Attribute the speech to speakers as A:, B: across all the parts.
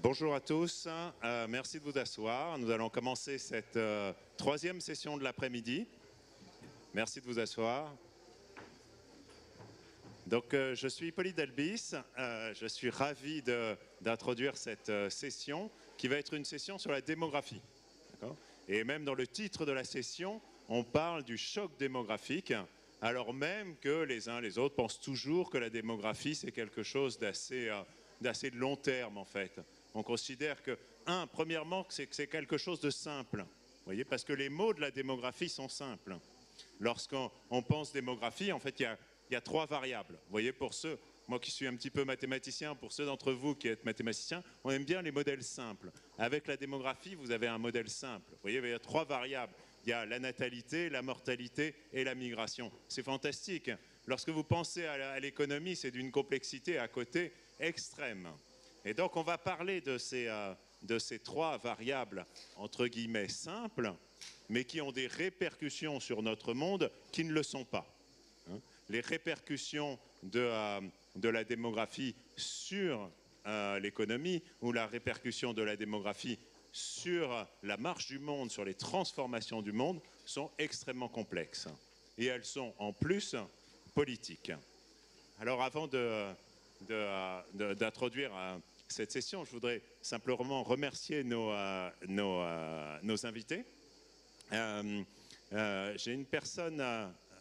A: Bonjour à tous, merci de vous asseoir. Nous allons commencer cette troisième session de l'après-midi. Merci de vous asseoir. Donc, je suis Hippolyte Delbis, je suis ravi d'introduire cette session qui va être une session sur la démographie. Et même dans le titre de la session, on parle du choc démographique, alors même que les uns les autres pensent toujours que la démographie c'est quelque chose d'assez de long terme en fait. On considère que, premièrement, que c'est quelque chose de simple, vous voyez, parce que les mots de la démographie sont simples. Lorsqu'on pense démographie, en fait, il y a trois variables. Vous voyez, pour ceux, moi qui suis un petit peu mathématicien, pour ceux d'entre vous qui êtes mathématiciens, on aime bien les modèles simples. Avec la démographie, vous avez un modèle simple. Vous voyez, il y a trois variables. Il y a la natalité, la mortalité et la migration. C'est fantastique. Lorsque vous pensez à l'économie, c'est d'une complexité à côté extrême. Et donc, on va parler de ces trois variables, entre guillemets, simples, mais qui ont des répercussions sur notre monde qui ne le sont pas. Les répercussions de la démographie sur l'économie ou la répercussion de la démographie sur la marche du monde, sur les transformations du monde, sont extrêmement complexes. Et elles sont en plus politiques. Alors avant d'introduire cette session, je voudrais simplement remercier nos invités. J'ai une personne,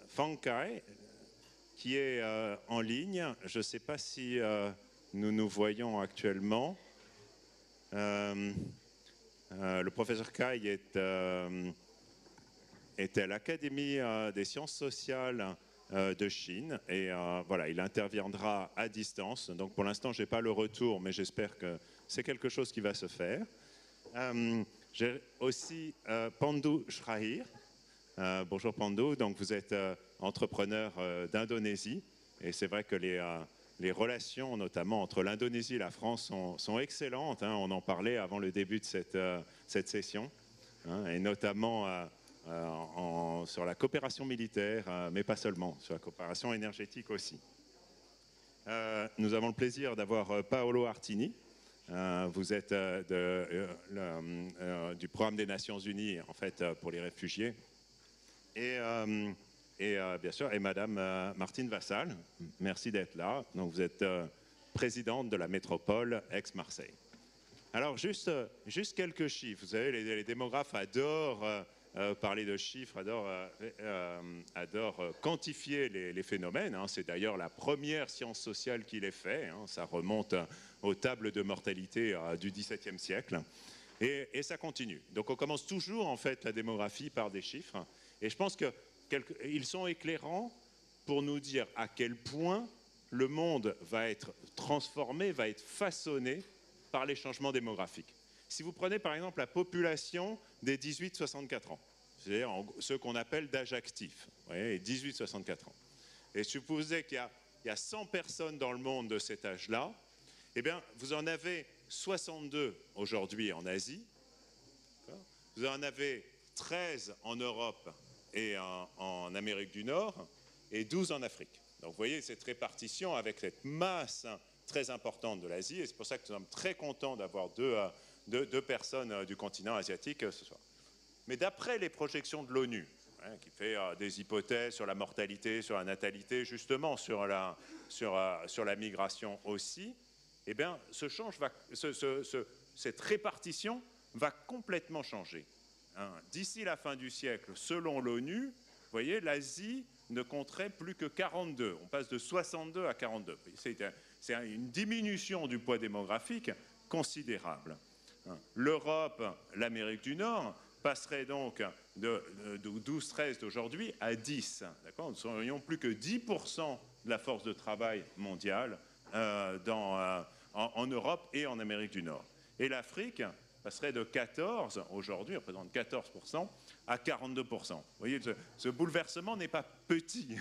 A: Fang Kai, qui est en ligne. Je ne sais pas si nous nous voyons actuellement. Le professeur Kai est à l'Académie des sciences sociales de Chine et voilà, il interviendra à distance. Donc pour l'instant, je n'ai pas le retour, mais j'espère que c'est quelque chose qui va se faire. J'ai aussi Pandu Shrahir. Bonjour Pandu, donc vous êtes entrepreneur d'Indonésie et c'est vrai que les relations, notamment entre l'Indonésie et la France, sont excellentes. On en parlait avant le début de cette session, et notamment sur la coopération militaire, mais pas seulement, sur la coopération énergétique aussi. Nous avons le plaisir d'avoir Paolo Artini. Vous êtes du programme des Nations Unies en fait, pour les réfugiés. Et bien sûr, et Madame Martine Vassal, merci d'être là. Donc vous êtes présidente de la métropole Aix-Marseille. Alors juste quelques chiffres. Vous savez, les démographes adorent parler de chiffres, adorent quantifier les phénomènes. C'est d'ailleurs la première science sociale qui les fait. Ça remonte aux tables de mortalité du XVIIe siècle. Et ça continue. Donc on commence toujours en fait la démographie par des chiffres. Et je pense qu'ils sont éclairants pour nous dire à quel point le monde va être transformé, va être façonné par les changements démographiques. Si vous prenez par exemple la population des 18-64 ans, c'est-à-dire ceux qu'on appelle d'âge actif, vous voyez, 18-64 ans, et supposez qu'il y a 100 personnes dans le monde de cet âge-là, eh bien vous en avez 62 aujourd'hui en Asie, vous en avez 13 en Europe et en Amérique du Nord, et 12 en Afrique. Donc vous voyez cette répartition avec cette masse très importante de l'Asie, et c'est pour ça que nous sommes très contents d'avoir deux personnes du continent asiatique ce soir. Mais d'après les projections de l'ONU, qui fait des hypothèses sur la mortalité, sur la natalité, justement sur la migration aussi, eh bien cette répartition va complètement changer. D'ici la fin du siècle, selon l'ONU, vous voyez, l'Asie ne compterait plus que 42. On passe de 62 à 42. C'est une diminution du poids démographique considérable. L'Europe, l'Amérique du Nord passerait donc de 12-13 d'aujourd'hui à 10. Nous ne serions plus que 10% de la force de travail mondiale en Europe et en Amérique du Nord. Et l'Afrique passerait de 14, aujourd'hui, représente 14%, à 42%. Vous voyez, ce bouleversement n'est pas petit,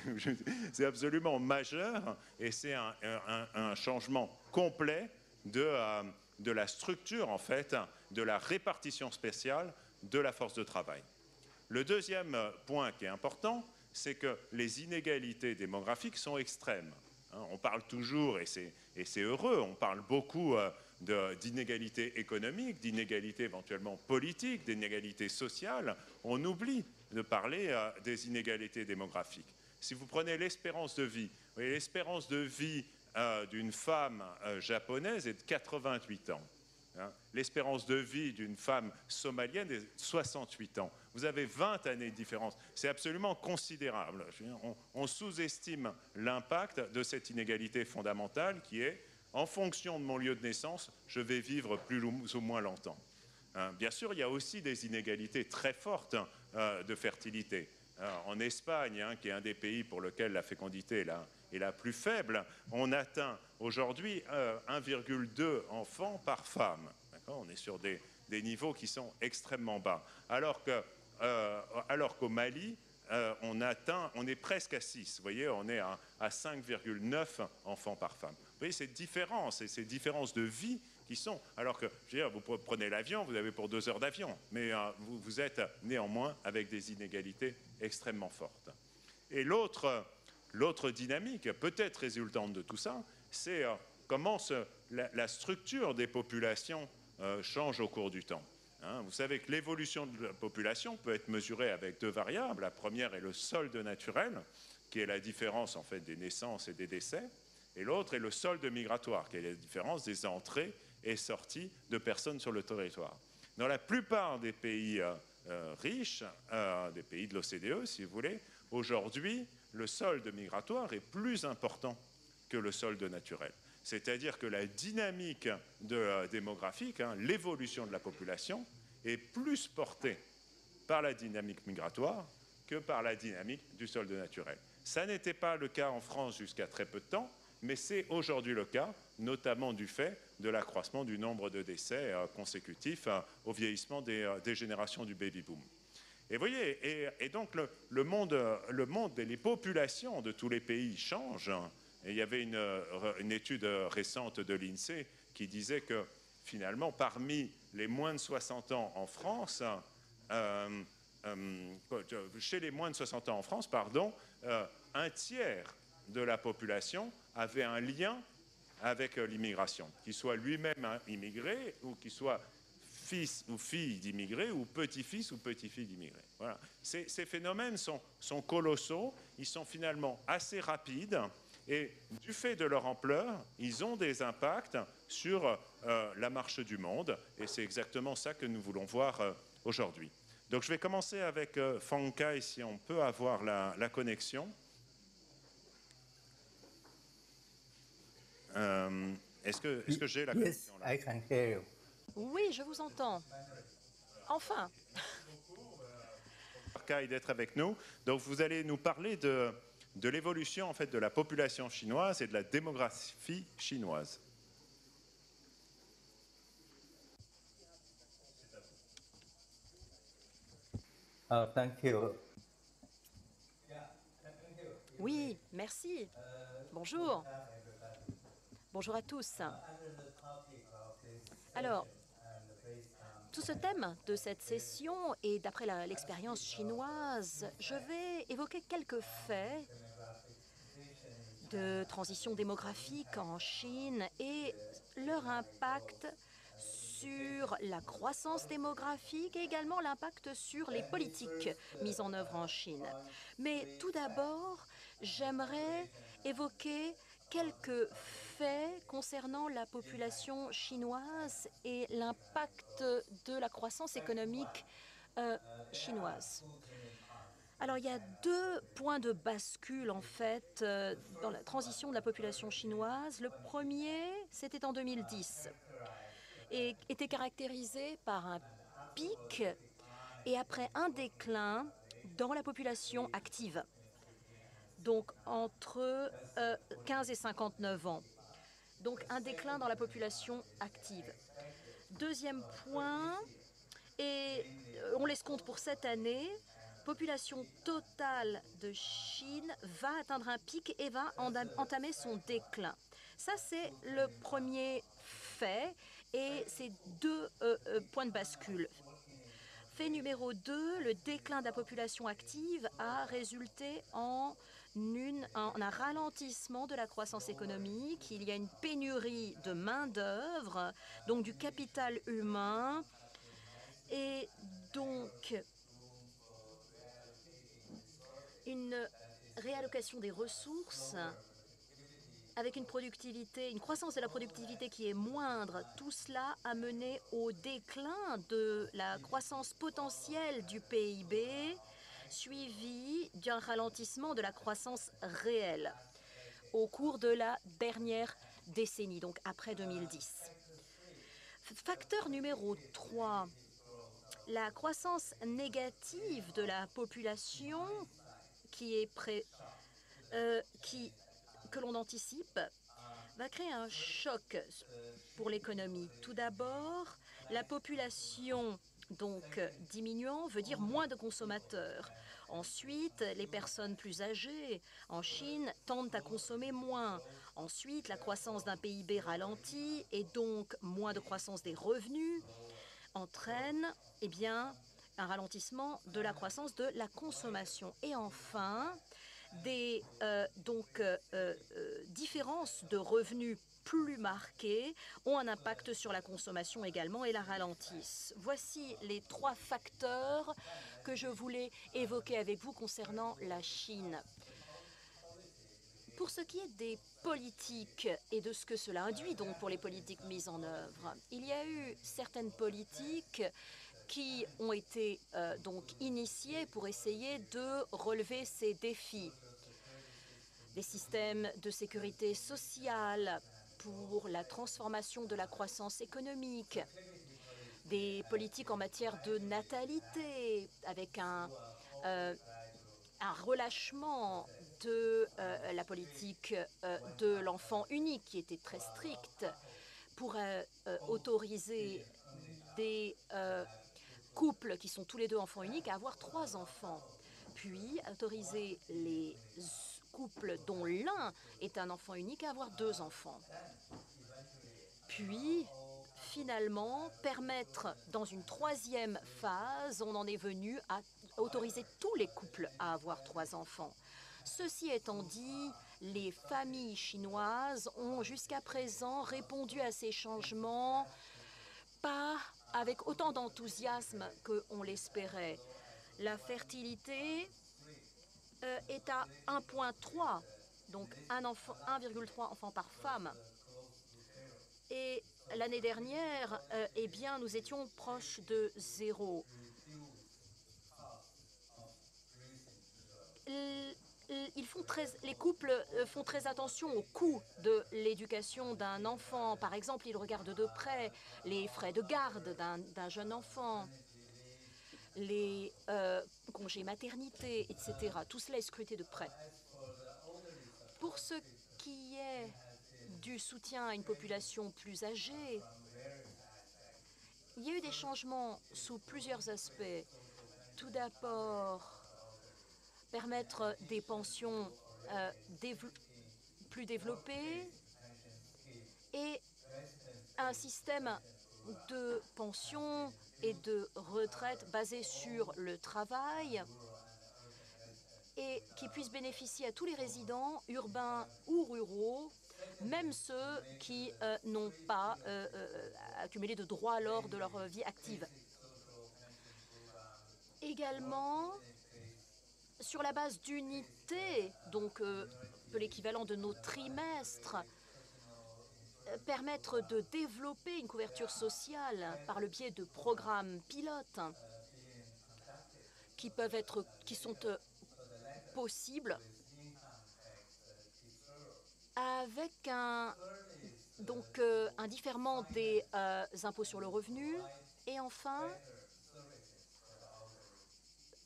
A: c'est absolument majeur, et c'est un changement complet de la structure, en fait, de la répartition spéciale de la force de travail. Le deuxième point qui est important, c'est que les inégalités démographiques sont extrêmes. On parle toujours, et c'est heureux, on parle beaucoup d'inégalités économiques, d'inégalités éventuellement politiques, d'inégalités sociales, on oublie de parler des inégalités démographiques. Si vous prenez l'espérance de vie, l'espérance de vie d'une femme japonaise est de 88 ans. L'espérance de vie d'une femme somalienne est de 68 ans. Vous avez 20 années de différence. C'est absolument considérable. On sous-estime l'impact de cette inégalité fondamentale qui est, en fonction de mon lieu de naissance, je vais vivre plus ou moins longtemps. Bien sûr, il y a aussi des inégalités très fortes de fertilité. En Espagne, qui est un des pays pour lequel la fécondité est la plus faible, on atteint aujourd'hui 1,2 enfants par femme. On est sur des niveaux qui sont extrêmement bas. Alors qu'au Mali, on est presque à 6. Vous voyez, on est à 5,9 enfants par femme. Vous voyez ces différences et ces différences de vie qui sont... Alors que, je veux dire, vous prenez l'avion, vous avez pour 2 heures d'avion, mais vous êtes néanmoins avec des inégalités extrêmement fortes. Et l'autre dynamique, peut-être résultante de tout ça, c'est comment la structure des populations change au cours du temps. Vous savez que l'évolution de la population peut être mesurée avec 2 variables. La première est le solde naturel, qui est la différence en fait des naissances et des décès, et l'autre est le solde migratoire, qui est la différence des entrées et sorties de personnes sur le territoire. Dans la plupart des pays riches, des pays de l'OCDE, si vous voulez, aujourd'hui, le solde migratoire est plus important que le solde naturel. C'est-à-dire que la dynamique démographique, l'évolution de la population, est plus portée par la dynamique migratoire que par la dynamique du solde naturel. Ça n'était pas le cas en France jusqu'à très peu de temps, mais c'est aujourd'hui le cas, notamment du fait de l'accroissement du nombre de décès consécutifs au vieillissement des générations du baby-boom. Et vous voyez, et donc le monde et les populations de tous les pays changent. Et il y avait une étude récente de l'INSEE qui disait que finalement, parmi les moins de 60 ans en France, chez les moins de 60 ans en France, pardon, un tiers de la population avait un lien avec l'immigration, qu'il soit lui-même immigré ou qu'il soit fils ou fille d'immigrés ou petit-fils ou petit-fille d'immigrés. Voilà. Ces phénomènes sont colossaux, ils sont finalement assez rapides et du fait de leur ampleur, ils ont des impacts sur la marche du monde et c'est exactement ça que nous voulons voir aujourd'hui. Donc je vais commencer avec Fang Kai, si on peut avoir la connexion. Est-ce que j'ai la connexion là?
B: Yes, I can hear you.
C: Oui, je vous entends. Enfin.
A: Kai d'être avec nous. Donc vous allez nous parler de l'évolution en fait de la population chinoise et de la démographie chinoise.
B: Thank you.
C: Oui, merci. Bonjour. Bonjour à tous. Alors, tout ce thème de cette session, et d'après l'expérience chinoise, je vais évoquer quelques faits de transition démographique en Chine et leur impact sur la croissance démographique et également l'impact sur les politiques mises en œuvre en Chine. Mais tout d'abord, j'aimerais évoquer quelques faits concernant la population chinoise et l'impact de la croissance économique chinoise. Alors, il y a 2 points de bascule, en fait, dans la transition de la population chinoise. Le premier, c'était en 2010, et était caractérisé par un pic et après un déclin dans la population active. Donc, entre 15 et 59 ans. Donc, un déclin dans la population active. Deuxième point, et on laisse compte pour cette année, population totale de Chine va atteindre un pic et va entamer son déclin. Ça, c'est le premier fait et c'est 2 points de bascule. Fait numéro 2, le déclin de la population active a résulté en un ralentissement de la croissance économique, il y a une pénurie de main-d'œuvre, donc du capital humain, et donc une réallocation des ressources avec une croissance de la productivité qui est moindre. Tout cela a mené au déclin de la croissance potentielle du PIB, suivi d'un ralentissement de la croissance réelle au cours de la dernière décennie, donc après 2010. Facteur numéro 3, la croissance négative de la population que l'on anticipe va créer un choc pour l'économie. Tout d'abord, la population donc diminuant veut dire moins de consommateurs. Ensuite, les personnes plus âgées en Chine tendent à consommer moins. Ensuite, la croissance d'un PIB ralentit et donc moins de croissance des revenus entraîne un ralentissement de la croissance de la consommation. Et enfin, des différences de revenus plus marquées ont un impact sur la consommation également et la ralentissent. Voici les 3 facteurs que je voulais évoquer avec vous concernant la Chine. Pour ce qui est des politiques et de ce que cela induit donc pour les politiques mises en œuvre, il y a eu certaines politiques qui ont été donc initiées pour essayer de relever ces défis. Des systèmes de sécurité sociale pour la transformation de la croissance économique, des politiques en matière de natalité avec un relâchement de la politique de l'enfant unique qui était très stricte pour autoriser des couples qui sont tous les deux enfants uniques à avoir 3 enfants, puis autoriser les couples dont l'un est un enfant unique à avoir 2 enfants. Puis, finalement, permettre dans une 3e phase, on en est venu à autoriser tous les couples à avoir 3 enfants. Ceci étant dit, les familles chinoises ont jusqu'à présent répondu à ces changements pas avec autant d'enthousiasme qu'on l'espérait. La fertilité est à 1,3, donc 1,3 enfants par femme. Et l'année dernière, nous étions proches de 0. Les couples font très attention au coût de l'éducation d'un enfant. Par exemple, ils regardent de près les frais de garde d'un jeune enfant, les congés maternité, etc. Tout cela est scruté de près. Pour ce qui est du soutien à une population plus âgée, il y a eu des changements sous plusieurs aspects. Tout d'abord, permettre des pensions plus développées et un système de pension et de retraite basé sur le travail et qui puisse bénéficier à tous les résidents, urbains ou ruraux, même ceux qui n'ont pas accumulé de droits lors de leur vie active. Également, sur la base d'unités, donc l'équivalent de nos trimestres, permettre de développer une couverture sociale par le biais de programmes pilotes qui sont possibles avec un différement des impôts sur le revenu et enfin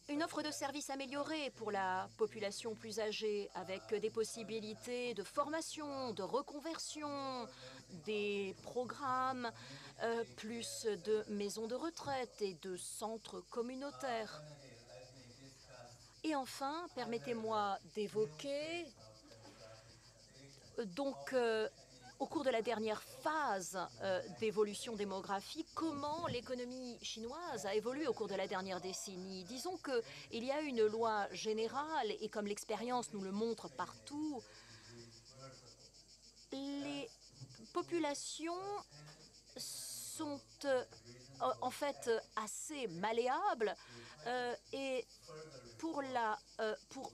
C: une offre de services améliorée pour la population plus âgée avec des possibilités de formation, de reconversion, des programmes, plus de maisons de retraite et de centres communautaires. Et enfin, permettez-moi d'évoquer au cours de la dernière phase d'évolution démographique, comment l'économie chinoise a évolué au cours de la dernière décennie. Disons qu'il y a une loi générale, et comme l'expérience nous le montre partout, les populations sont en fait assez malléables et pour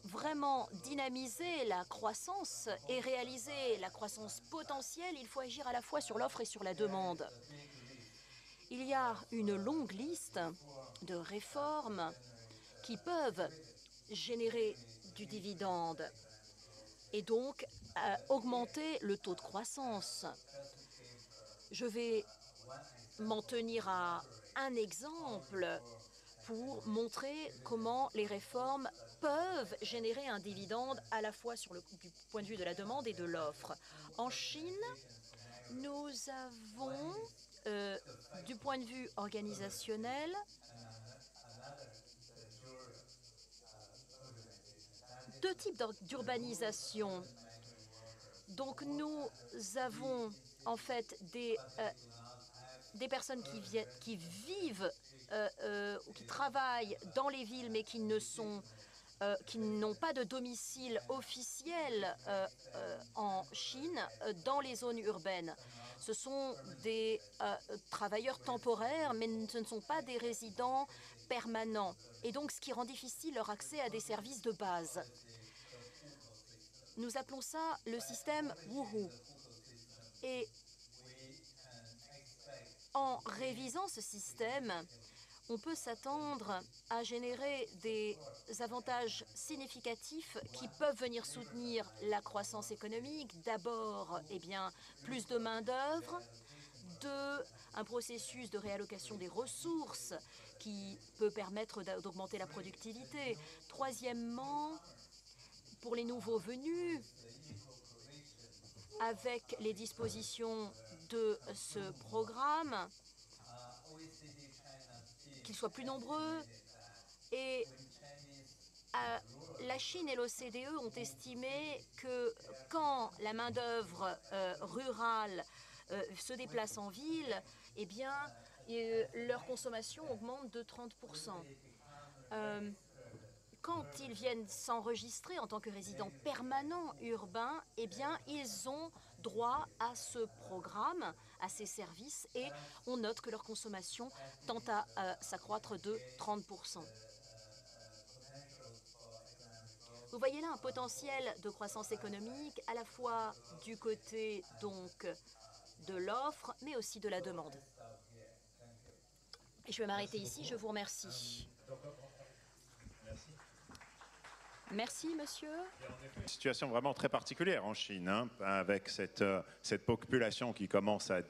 C: vraiment dynamiser la croissance et réaliser la croissance potentielle, il faut agir à la fois sur l'offre et sur la demande. Il y a une longue liste de réformes qui peuvent générer du dividende et donc augmenter le taux de croissance. Je vais m'en tenir à un exemple pour montrer comment les réformes peuvent générer un dividende à la fois du point de vue de la demande et de l'offre. En Chine, nous avons, du point de vue organisationnel, deux types d'urbanisation. Donc nous avons en fait des personnes qui vivent ou qui travaillent dans les villes mais qui n'ont pas de domicile officiel en Chine dans les zones urbaines. Ce sont des travailleurs temporaires, mais ce ne sont pas des résidents permanents. Et donc, ce qui rend difficile leur accès à des services de base. Nous appelons ça le système Wuhu. Et en révisant ce système, on peut s'attendre à générer des avantages significatifs qui peuvent venir soutenir la croissance économique. D'abord, plus de main-d'œuvre. Deux, un processus de réallocation des ressources qui peut permettre d'augmenter la productivité. Troisièmement, pour les nouveaux venus, avec les dispositions de ce programme, qu'ils soient plus nombreux. Et la Chine et l'OCDE ont estimé que quand la main-d'œuvre rurale se déplace en ville, leur consommation augmente de 30%. Quand ils viennent s'enregistrer en tant que résidents permanents urbains, ils ont droit à ce programme, à ces services, et on note que leur consommation tend à s'accroître de 30%. Vous voyez là un potentiel de croissance économique à la fois du côté donc de l'offre, mais aussi de la demande. Et je vais m'arrêter ici, je vous remercie. Merci, monsieur.
A: Une situation vraiment très particulière en Chine, avec cette population qui commence à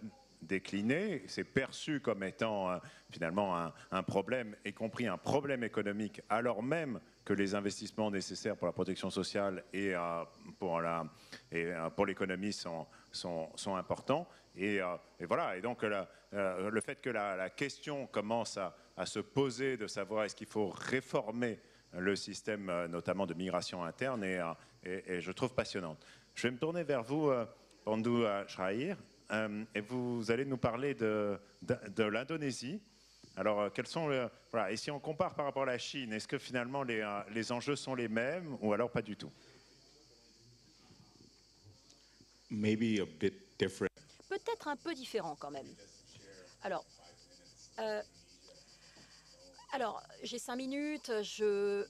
A: décliner. C'est perçu comme étant finalement un problème, y compris un problème économique, alors même que les investissements nécessaires pour la protection sociale et pour l'économie sont importants. Et voilà. Et donc le fait que la question commence à se poser de savoir est-ce qu'il faut réformer le système notamment de migration interne et je trouve passionnante. Je vais me tourner vers vous, Pandu Chahir, et vous allez nous parler de l'Indonésie. Alors, quels sont voilà, et si on compare par rapport à la Chine, est-ce que finalement les enjeux sont les mêmes ou alors pas du tout?
D: Maybe a bit different.
C: Peut-être un peu différent quand même. Alors, j'ai 5 minutes. Je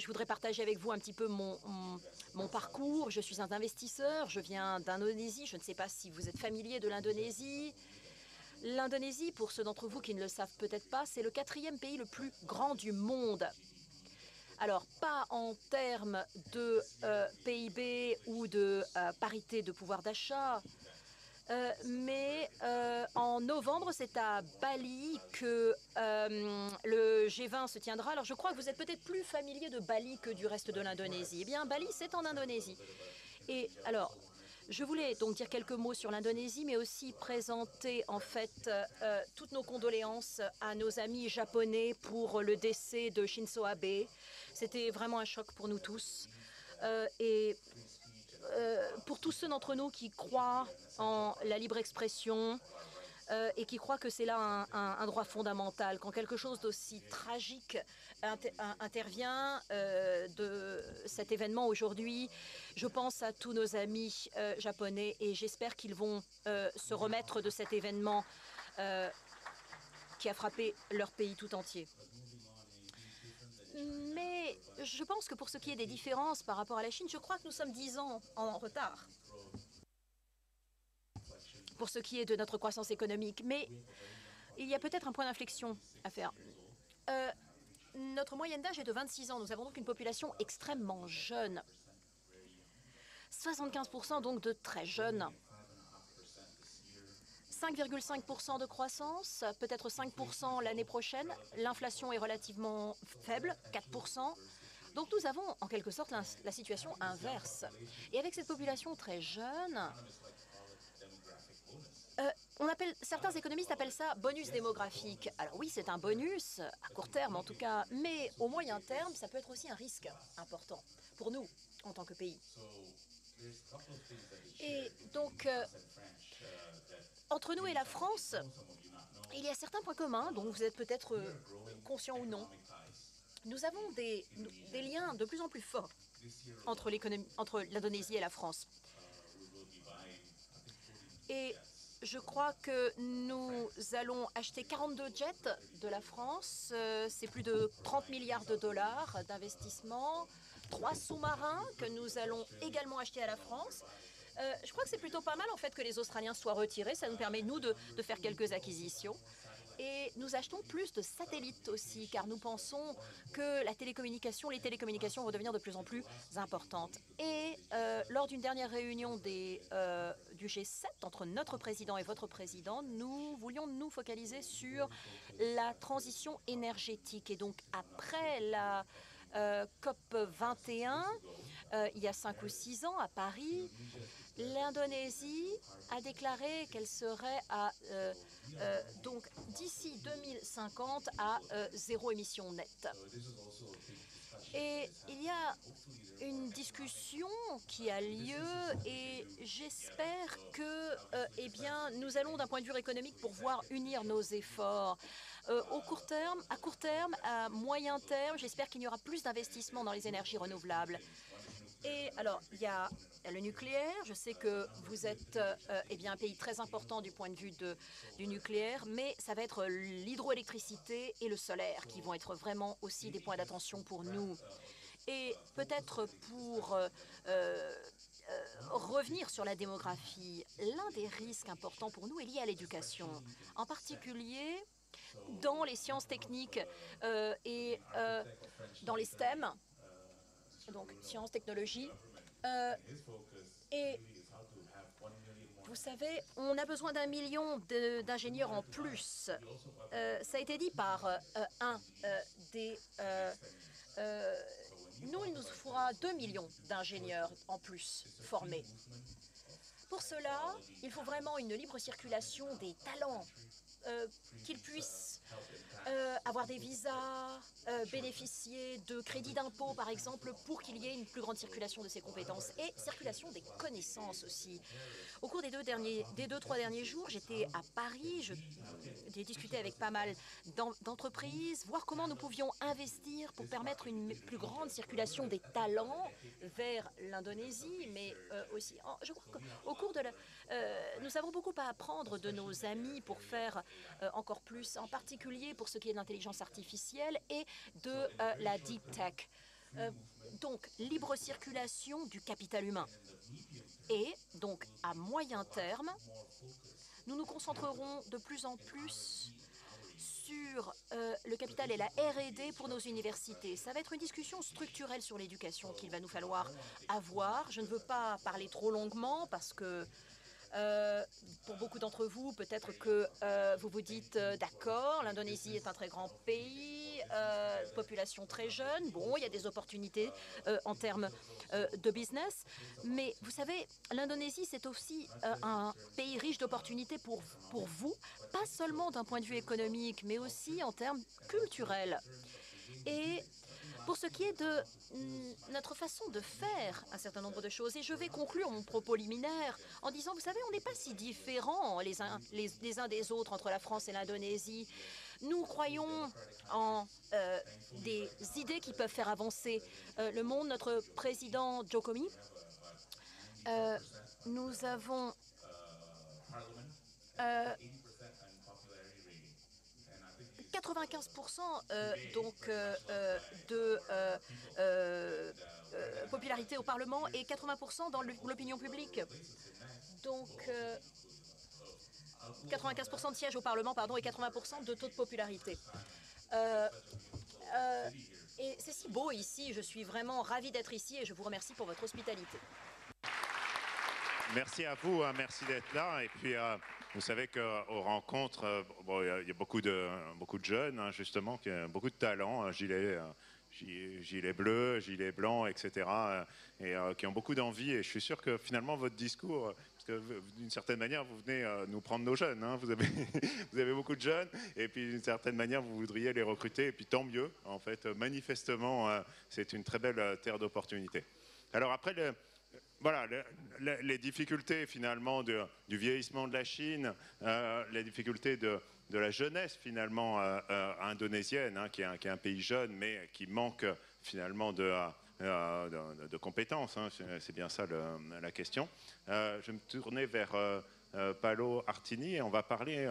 C: voudrais partager avec vous un petit peu mon parcours. Je suis un investisseur. Je viens d'Indonésie. Je ne sais pas si vous êtes familier de l'Indonésie. L'Indonésie, pour ceux d'entre vous qui ne le savent peut-être pas, c'est le 4e pays le plus grand du monde. Alors, pas en termes de PIB ou de parité de pouvoir d'achat, mais en novembre, c'est à Bali que le G20 se tiendra. Alors, je crois que vous êtes peut-être plus familier de Bali que du reste de l'Indonésie. Eh bien, Bali, c'est en Indonésie. Et alors, je voulais donc dire quelques mots sur l'Indonésie, mais aussi présenter en fait toutes nos condoléances à nos amis japonais pour le décès de Shinzo Abe. C'était vraiment un choc pour nous tous. Et pour tous ceux d'entre nous qui croient en la libre expression et qui croient que c'est là un droit fondamental, quand quelque chose d'aussi tragique intervient de cet événement aujourd'hui, je pense à tous nos amis japonais et j'espère qu'ils vont se remettre de cet événement qui a frappé leur pays tout entier. Mais je pense que pour ce qui est des différences par rapport à la Chine, je crois que nous sommes 10 ans en retard pour ce qui est de notre croissance économique. Mais il y a peut-être un point d'inflexion à faire. Notre moyenne d'âge est de 26 ans. Nous avons donc une population extrêmement jeune. 75% donc de très jeunes. 5,5% de croissance, peut-être 5% l'année prochaine. L'inflation est relativement faible, 4%. Donc nous avons en quelque sorte la situation inverse. Et avec cette population très jeune, certains économistes appellent ça bonus démographique. Alors oui, c'est un bonus, à court terme en tout cas, mais au moyen terme, ça peut être aussi un risque important pour nous en tant que pays. Et donc, entre nous et la France, il y a certains points communs dont vous êtes peut-être conscients ou non. Nous avons des liens de plus en plus forts entre l'Indonésie et la France. Et je crois que nous allons acheter 42 jets de la France. C'est plus de 30 milliards de dollars d'investissement. 3 sous-marins que nous allons également acheter à la France. Je crois que c'est plutôt pas mal en fait que les Australiens soient retirés. Ça nous permet, nous, de faire quelques acquisitions. Et nous achetons plus de satellites aussi, car nous pensons que les télécommunications vont devenir de plus en plus importantes. Et lors d'une dernière réunion du G7, entre notre président et votre président, nous voulions nous focaliser sur la transition énergétique. Et donc, après la COP 21, il y a 5 ou 6 ans, à Paris, l'Indonésie a déclaré qu'elle serait donc d'ici 2050 à zéro émission nette. Et il y a une discussion qui a lieu et j'espère que eh bien, nous allons d'un point de vue économique pouvoir unir nos efforts. À court terme, à moyen terme, j'espère qu'il y aura plus d'investissements dans les énergies renouvelables. Et alors, il y a le nucléaire. Je sais que vous êtes eh bien, un pays très important du point de vue du nucléaire, mais ça va être l'hydroélectricité et le solaire qui vont être vraiment aussi des points d'attention pour nous. Et peut-être pour revenir sur la démographie, l'un des risques importants pour nous est lié à l'éducation, en particulier dans les sciences techniques et dans les STEM, donc sciences, technologies. Et vous savez, on a besoin d'1 million d'ingénieurs en plus. Ça a été dit par un des... nous, il nous faudra 2 millions d'ingénieurs en plus formés. Pour cela, il faut vraiment une libre circulation des talents, qu'ils puissent avoir des visas, bénéficier de crédits d'impôt, par exemple, pour qu'il y ait une plus grande circulation de ces compétences et circulation des connaissances aussi. Au cours des 2-3 derniers jours, j'étais à Paris, j'ai discuté avec pas mal d'entreprises, voir comment nous pouvions investir pour permettre une plus grande circulation des talents vers l'Indonésie, mais aussi, je crois qu'au cours de nous avons beaucoup à apprendre de nos amis pour faire encore plus, en particulier pour ce qui est de l'intelligence artificielle et de la deep tech. Donc, libre circulation du capital humain. Et donc, à moyen terme, nous nous concentrerons de plus en plus sur le capital et la R&D pour nos universités. Ça va être une discussion structurelle sur l'éducation qu'il va nous falloir avoir. Je ne veux pas parler trop longuement parce que pour beaucoup d'entre vous, peut-être que vous vous dites d'accord, l'Indonésie est un très grand pays, population très jeune, bon, il y a des opportunités en termes de business, mais vous savez, l'Indonésie, c'est aussi un pays riche d'opportunités pour vous, pas seulement d'un point de vue économique, mais aussi en termes culturels. Et pour ce qui est de notre façon de faire un certain nombre de choses. Et je vais conclure mon propos liminaire en disant, vous savez, on n'est pas si différents les uns des autres entre la France et l'Indonésie. Nous croyons en des idées qui peuvent faire avancer le monde. Notre président Jokowi, nous avons 95% de popularité au Parlement et 80% dans l'opinion publique. Donc 95% de sièges au Parlement, pardon, et 80% de taux de popularité. Et c'est si beau ici, je suis vraiment ravie d'être ici et je vous remercie pour votre hospitalité.
A: Merci à vous, hein, merci d'être là. Et puis, vous savez qu'aux rencontres, bon, il y a beaucoup de jeunes, hein, justement, qui ont beaucoup de talent, gilets bleus, gilets blancs, etc., et qui ont beaucoup d'envie. Et je suis sûr que finalement, votre discours, parce que d'une certaine manière, vous venez nous prendre nos jeunes. Hein, vous avez beaucoup de jeunes, et puis d'une certaine manière, vous voudriez les recruter, et puis tant mieux. En fait, manifestement, c'est une très belle terre d'opportunités. Alors après, voilà, les difficultés finalement du vieillissement de la Chine, les difficultés de la jeunesse finalement indonésienne, hein, qui est un pays jeune mais qui manque finalement de compétences, hein, c'est bien ça la question. Je vais me tourner vers Paolo Artini et on va parler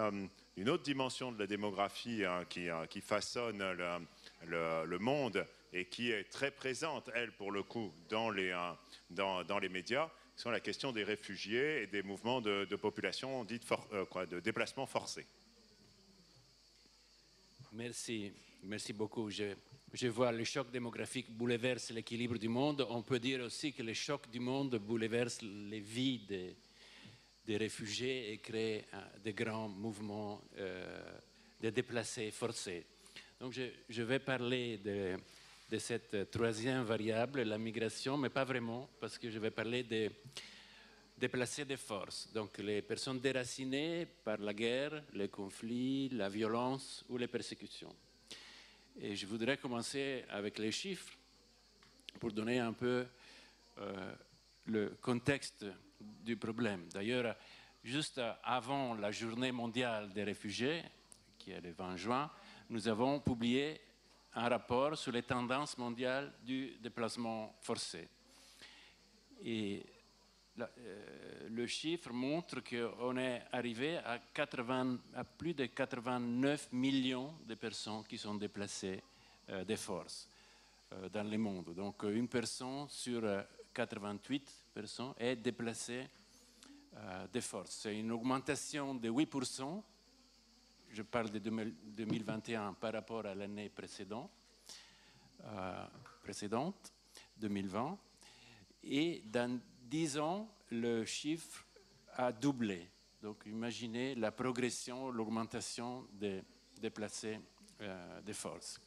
A: d'une autre dimension de la démographie, hein, qui façonne le monde et qui est très présente, elle, pour le coup, dans les médias, sur la question des réfugiés et des mouvements de population dites de déplacement forcé.
E: Merci beaucoup. Je vois le choc démographique bouleverse l'équilibre du monde. On peut dire aussi que le choc du monde bouleverse les vies des réfugiés et crée de grands mouvements de déplacés forcés. Donc je vais parler de cette troisième variable, la migration, mais pas vraiment, parce que je vais parler des déplacés de force, donc les personnes déracinées par la guerre, les conflits, la violence ou les persécutions. Et je voudrais commencer avec les chiffres pour donner un peu le contexte du problème. D'ailleurs, juste avant la journée mondiale des réfugiés, qui est le 20 juin, nous avons publié un rapport sur les tendances mondiales du déplacement forcé. Et le chiffre montre qu'on est arrivé à plus de 89 millions de personnes qui sont déplacées de force dans le monde. Donc une personne sur 88 personnes est déplacée de force. C'est une augmentation de 8%. Je parle de 2021 par rapport à l'année précédente, 2020. Et dans 10 ans, le chiffre a doublé. Donc imaginez la progression, l'augmentation des déplacés de force.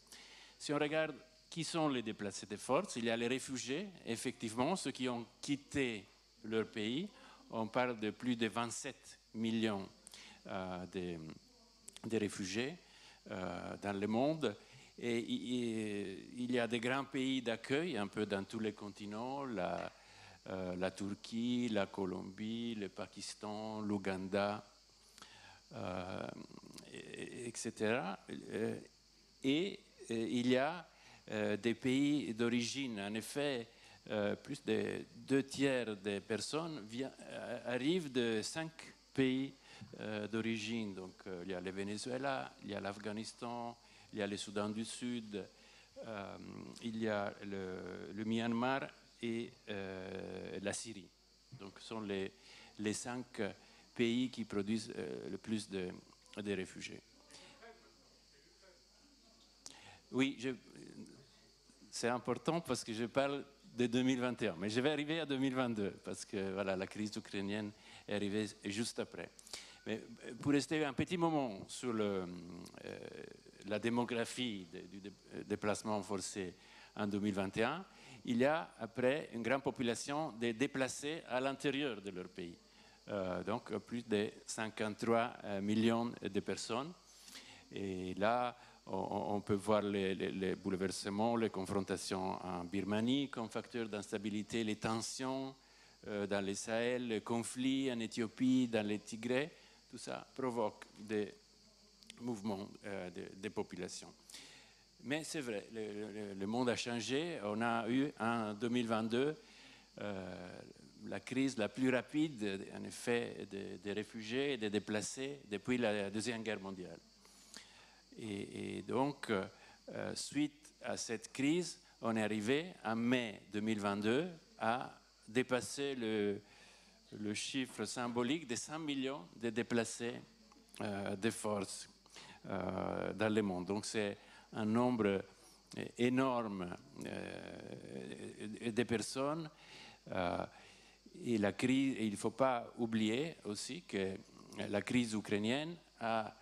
E: Si on regarde qui sont les déplacés de force, il y a les réfugiés, effectivement, ceux qui ont quitté leur pays. On parle de plus de 27 millions de réfugiés dans le monde. Et il y a des grands pays d'accueil, un peu dans tous les continents, la Turquie, la Colombie, le Pakistan, l'Ouganda, etc. Et il y a des pays d'origine. En effet, plus de 2/3 des personnes arrivent de 5 pays d'origine. Donc, il y a le Venezuela, il y a l'Afghanistan, il y a le Soudan du Sud, il y a le Myanmar et la Syrie. Donc, ce sont les 5 pays qui produisent le plus de réfugiés. Oui, c'est important parce que je parle de 2021, mais je vais arriver à 2022 parce que voilà, la crise ukrainienne est arrivée juste après. Mais pour rester un petit moment sur la démographie du déplacement forcé en 2021, il y a après une grande population de déplacés à l'intérieur de leur pays. Donc plus de 53 millions de personnes. Et là, on peut voir les bouleversements, les confrontations en Birmanie comme facteur d'instabilité, les tensions dans les Sahel, les conflits en Éthiopie, dans les Tigrés. Tout ça provoque des mouvements des populations. Mais c'est vrai, le monde a changé. On a eu en 2022 la crise la plus rapide, en effet, des réfugiés et des déplacés depuis la Deuxième Guerre mondiale. Et donc, suite à cette crise, on est arrivé en mai 2022 à dépasser le chiffre symbolique de 100 millions de déplacés de force dans le monde. Donc, c'est un nombre énorme de personnes. Et la crise, il ne faut pas oublier aussi que la crise ukrainienne a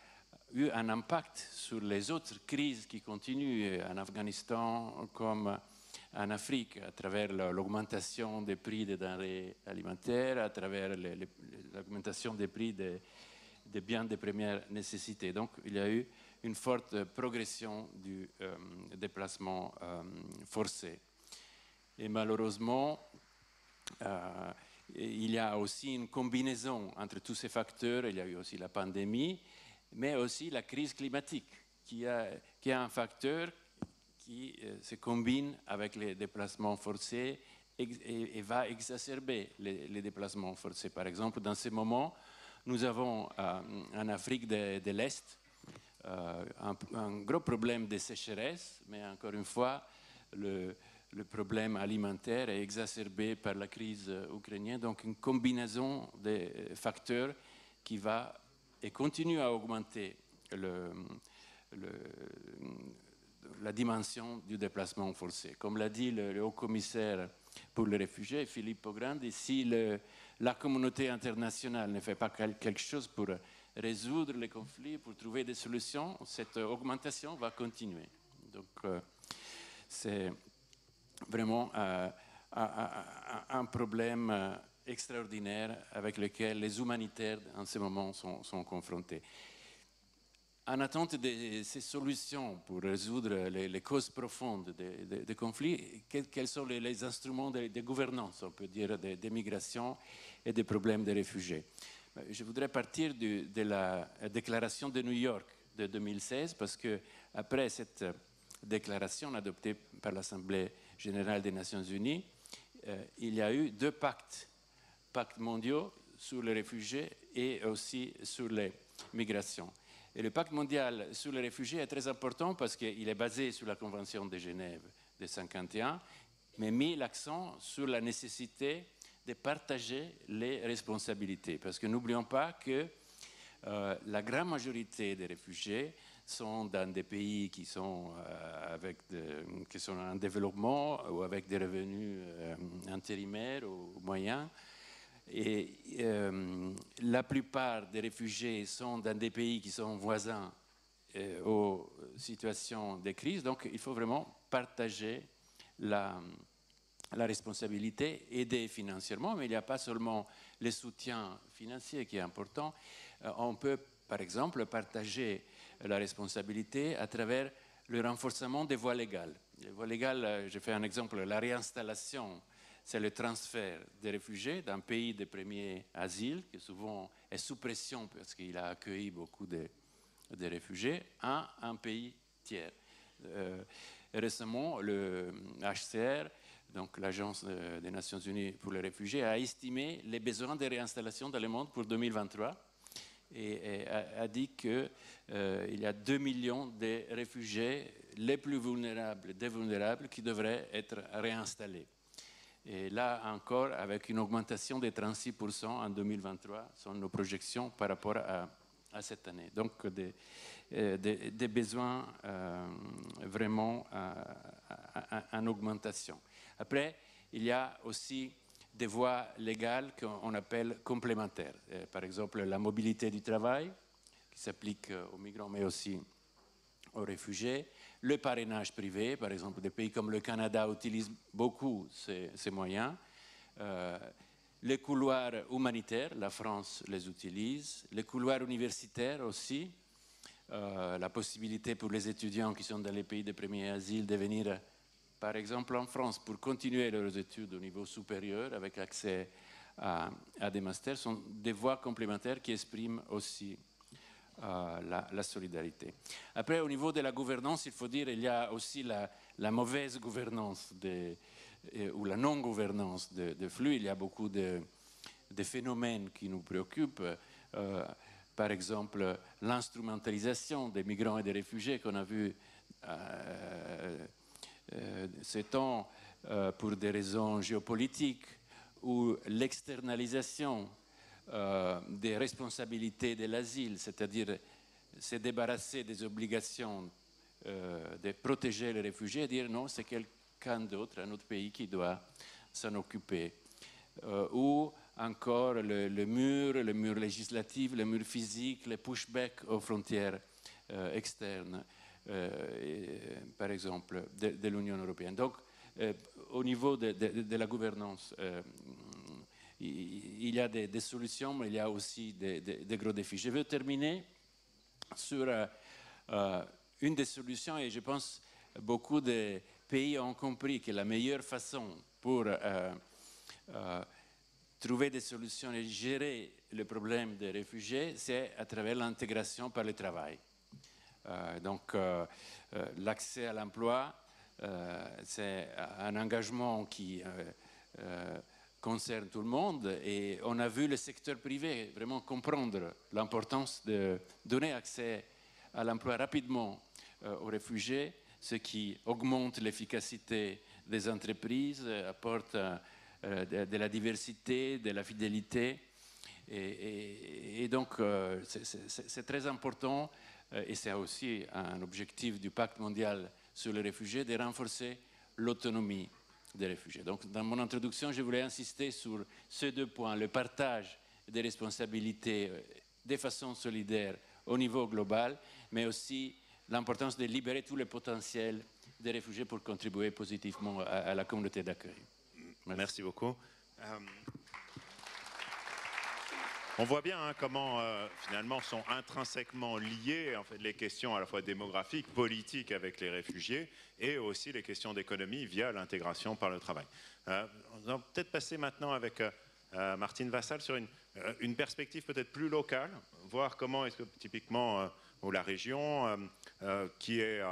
E: eu un impact sur les autres crises qui continuent en Afghanistan comme en Afrique, à travers l'augmentation des prix des denrées alimentaires, à travers l'augmentation des prix des biens de première nécessité. Donc, il y a eu une forte progression du déplacement forcé. Et malheureusement, il y a aussi une combinaison entre tous ces facteurs. Il y a eu aussi la pandémie, mais aussi la crise climatique, qui est un facteur qui se combine avec les déplacements forcés et va exacerber les déplacements forcés. Par exemple, dans ces moments, nous avons en Afrique de l'Est un gros problème de sécheresse, mais encore une fois, le problème alimentaire est exacerbé par la crise ukrainienne. Donc, une combinaison de facteurs qui va et continue à augmenter la dimension du déplacement forcé. Comme l'a dit le haut-commissaire pour les réfugiés, Filippo Grandi, si la communauté internationale ne fait pas quelque chose pour résoudre les conflits, pour trouver des solutions, cette augmentation va continuer. Donc, c'est vraiment un problème extraordinaire avec lequel les humanitaires en ce moment sont confrontés. En attente de ces solutions pour résoudre les causes profondes des conflits, quels sont les instruments de gouvernance, on peut dire, des migrations et des problèmes des réfugiés? Je voudrais partir de la déclaration de New York de 2016, parce qu'après cette déclaration adoptée par l'Assemblée générale des Nations unies, il y a eu deux pactes mondiaux sur les réfugiés et aussi sur les migrations. Et le pacte mondial sur les réfugiés est très important parce qu'il est basé sur la Convention de Genève de 1951, mais met l'accent sur la nécessité de partager les responsabilités. Parce que n'oublions pas que la grande majorité des réfugiés sont dans des pays qui sont en développement ou avec des revenus intérimaires ou moyens. Et la plupart des réfugiés sont dans des pays qui sont voisins aux situations de crise. Donc, il faut vraiment partager la responsabilité, aider financièrement, mais il n'y a pas seulement le soutien financier qui est important. On peut, par exemple, partager la responsabilité à travers le renforcement des voies légales. Les voies légales, je fais un exemple, la réinstallation, c'est le transfert des réfugiés d'un pays de premier asile, qui souvent est sous pression parce qu'il a accueilli beaucoup de réfugiés, à un pays tiers. Récemment, le HCR, donc l'Agence des Nations Unies pour les réfugiés, a estimé les besoins de réinstallation dans le monde pour 2023 et a dit qu'il y a 2 millions de réfugiés les plus vulnérables des vulnérables qui devraient être réinstallés. Et là encore, avec une augmentation de 36% en 2023, sont nos projections par rapport à cette année. Donc, des besoins vraiment en augmentation. Après, il y a aussi des voies légales qu'on appelle complémentaires. Par exemple, la mobilité du travail, qui s'applique aux migrants, mais aussi aux réfugiés. Le parrainage privé, par exemple, des pays comme le Canada utilisent beaucoup ces moyens. Les couloirs humanitaires, la France les utilise. Les couloirs universitaires aussi. la possibilité pour les étudiants qui sont dans les pays de premier asile de venir, par exemple en France, pour continuer leurs études au niveau supérieur avec accès à des masters, sont des voies complémentaires qui expriment aussi la solidarité. Après, au niveau de la gouvernance, il faut dire qu'il y a aussi la mauvaise gouvernance ou la non-gouvernance de flux. Il y a beaucoup de phénomènes qui nous préoccupent. Par exemple, l'instrumentalisation des migrants et des réfugiés qu'on a vu ces temps pour des raisons géopolitiques, ou l'externalisation des responsabilités de l'asile, c'est-à-dire se débarrasser des obligations de protéger les réfugiés et dire non, c'est quelqu'un d'autre, un autre pays qui doit s'en occuper. Ou encore le mur législatif, le mur physique, les pushbacks aux frontières externes, par exemple, de l'Union européenne. Donc, au niveau de la gouvernance, il y a des solutions, mais il y a aussi des gros défis. Je veux terminer sur une des solutions, et je pense beaucoup de pays ont compris que la meilleure façon pour trouver des solutions et gérer le problème des réfugiés, c'est à travers l'intégration par le travail. Donc, l'accès à l'emploi, c'est un engagement qui concerne tout le monde, et on a vu le secteur privé vraiment comprendre l'importance de donner accès à l'emploi rapidement aux réfugiés, ce qui augmente l'efficacité des entreprises, apporte de la diversité, de la fidélité, et donc c'est très important, et c'est aussi un objectif du pacte mondial sur les réfugiés, de renforcer l'autonomie des réfugiés. Donc, dans mon introduction, je voulais insister sur ces deux points, le partage des responsabilités de façon solidaire au niveau global, mais aussi l'importance de libérer tout le potentiel des réfugiés pour contribuer positivement à la communauté d'accueil.
A: Merci beaucoup. On voit bien comment finalement sont intrinsèquement liées en fait, les questions à la fois démographiques, politiques avec les réfugiés, et aussi les questions d'économie via l'intégration par le travail. On va peut-être passer maintenant avec Martine Vassal sur une perspective peut-être plus locale, voir comment est-ce que typiquement ou la région qui est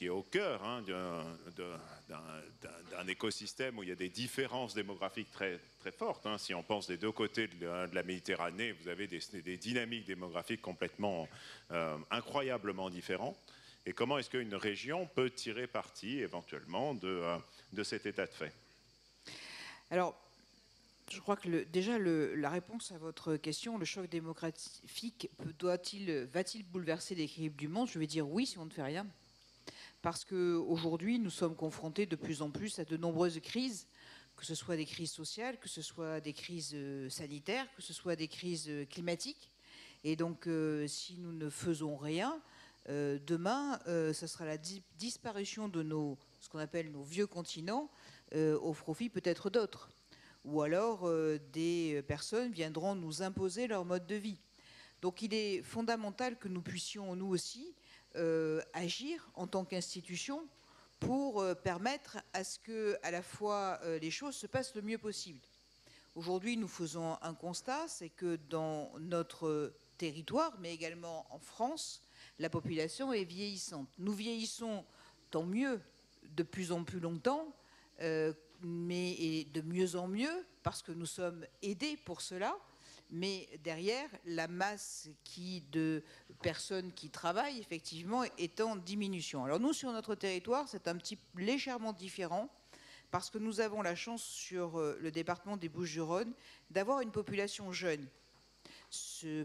A: au cœur hein, d'un écosystème où il y a des différences démographiques très, très fortes. Hein. Si on pense des deux côtés de la Méditerranée, vous avez des dynamiques démographiques complètement incroyablement différentes. Et comment est-ce qu'une région peut tirer parti éventuellement de cet état de fait?
F: Alors, je crois que déjà la réponse à votre question, le choc démographique va-t-il bouleverser l'équilibre du monde? Je vais dire oui si on ne fait rien. Parce qu'aujourd'hui, nous sommes confrontés de plus en plus à de nombreuses crises, que ce soit des crises sociales, que ce soit des crises sanitaires, que ce soit des crises climatiques. Et donc, si nous ne faisons rien, demain, ce sera la disparition de ce qu'on appelle nos vieux continents, au profit peut-être d'autres. Ou alors, des personnes viendront nous imposer leur mode de vie. Donc, il est fondamental que nous puissions, nous aussi, agir en tant qu'institution pour permettre à ce que, à la fois, les choses se passent le mieux possible. Aujourd'hui, nous faisons un constat, c'est que dans notre territoire, mais également en France, la population est vieillissante. Nous vieillissons, tant mieux, de plus en plus longtemps, mais de mieux en mieux, parce que nous sommes aidés pour cela. Mais derrière, la masse de personnes qui travaillent, effectivement, est en diminution. Alors nous, sur notre territoire, c'est un petit légèrement différent, parce que nous avons la chance, sur le département des Bouches-du-Rhône, d'avoir une population jeune.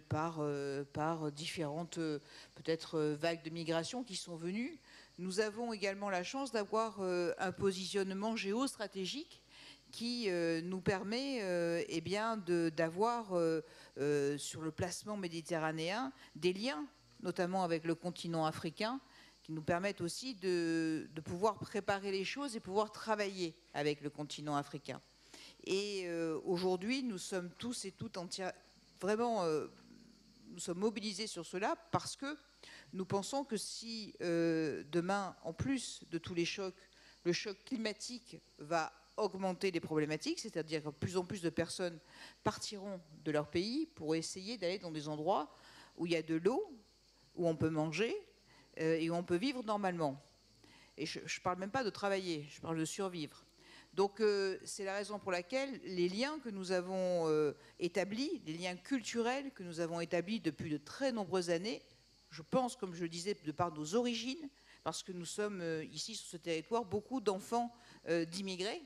F: Par différentes, peut-être, vagues de migration qui sont venues. Nous avons également la chance d'avoir un positionnement géostratégique qui nous permet d'avoir sur le placement méditerranéen des liens, notamment avec le continent africain, qui nous permettent aussi de pouvoir préparer les choses et pouvoir travailler avec le continent africain. Et aujourd'hui, nous sommes tous et toutes vraiment nous sommes mobilisés sur cela parce que nous pensons que si demain, en plus de tous les chocs, le choc climatique va augmenter les problématiques, c'est-à-dire que plus en plus de personnes partiront de leur pays pour essayer d'aller dans des endroits où il y a de l'eau, où on peut manger et où on peut vivre normalement. Et je ne parle même pas de travailler, je parle de survivre. Donc c'est la raison pour laquelle les liens que nous avons établis, les liens culturels que nous avons établis depuis de très nombreuses années, je pense, comme je le disais, de par nos origines, parce que nous sommes ici sur ce territoire beaucoup d'enfants d'immigrés.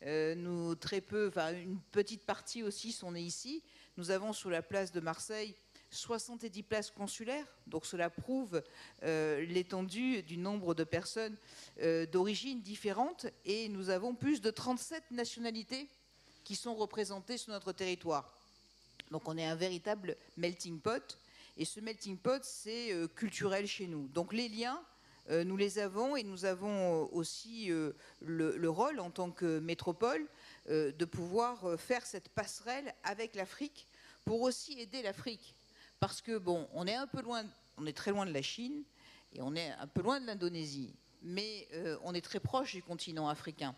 F: Nous très peu, enfin une petite partie aussi sont nés ici. Nous avons sur la place de Marseille 70 places consulaires, donc cela prouve l'étendue du nombre de personnes d'origines différentes, et nous avons plus de 37 nationalités qui sont représentées sur notre territoire. Donc on est un véritable melting pot, et ce melting pot, c'est culturel chez nous. Donc les liens, nous les avons, et nous avons aussi le rôle en tant que métropole de pouvoir faire cette passerelle avec l'Afrique pour aussi aider l'Afrique. Parce que, bon, on est un peu loin, on est très loin de la Chine et on est un peu loin de l'Indonésie, mais on est très proche du continent africain.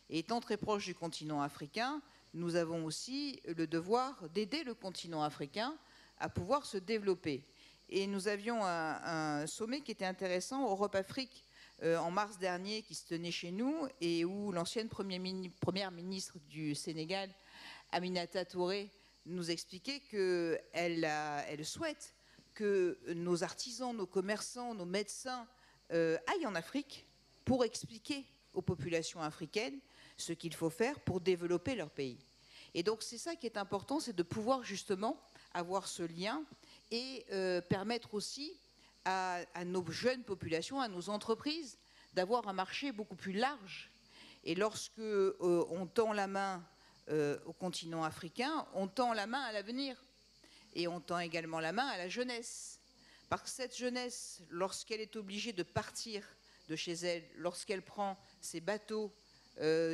F: Et étant très proche du continent africain, nous avons aussi le devoir d'aider le continent africain à pouvoir se développer. Et nous avions un sommet qui était intéressant, Europe-Afrique, en mars dernier, qui se tenait chez nous, et où l'ancienne première ministre du Sénégal, Aminata Touré, nous expliquait qu'elle souhaite que nos artisans, nos commerçants, nos médecins aillent en Afrique pour expliquer aux populations africaines ce qu'il faut faire pour développer leur pays. Et donc c'est ça qui est important, c'est de pouvoir justement avoir ce lien et permettre aussi à nos jeunes populations, à nos entreprises, d'avoir un marché beaucoup plus large. Et lorsque on tend la main au continent africain, on tend la main à l'avenir. Et on tend également la main à la jeunesse. Parce que cette jeunesse, lorsqu'elle est obligée de partir de chez elle, lorsqu'elle prend ses bateaux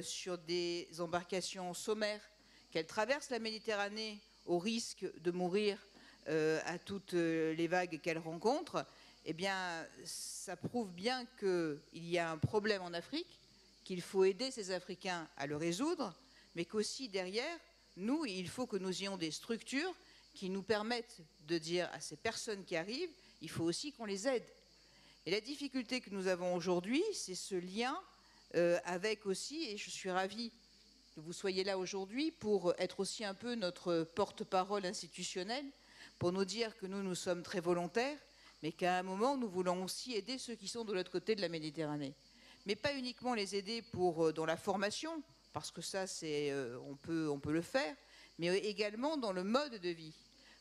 F: sur des embarcations sommaires, qu'elle traverse la Méditerranée au risque de mourir à toutes les vagues qu'elle rencontre, eh bien, ça prouve bien qu'il y a un problème en Afrique, qu'il faut aider ces Africains à le résoudre, mais qu'aussi derrière, nous, il faut que nous ayons des structures qui nous permettent de dire à ces personnes qui arrivent, il faut aussi qu'on les aide. Et la difficulté que nous avons aujourd'hui, c'est ce lien avec aussi, et je suis ravie que vous soyez là aujourd'hui pour être aussi un peu notre porte-parole institutionnelle, pour nous dire que nous sommes très volontaires, mais qu'à un moment, nous voulons aussi aider ceux qui sont de l'autre côté de la Méditerranée. Mais pas uniquement les aider dans la formation, parce que ça, on peut le faire, mais également dans le mode de vie.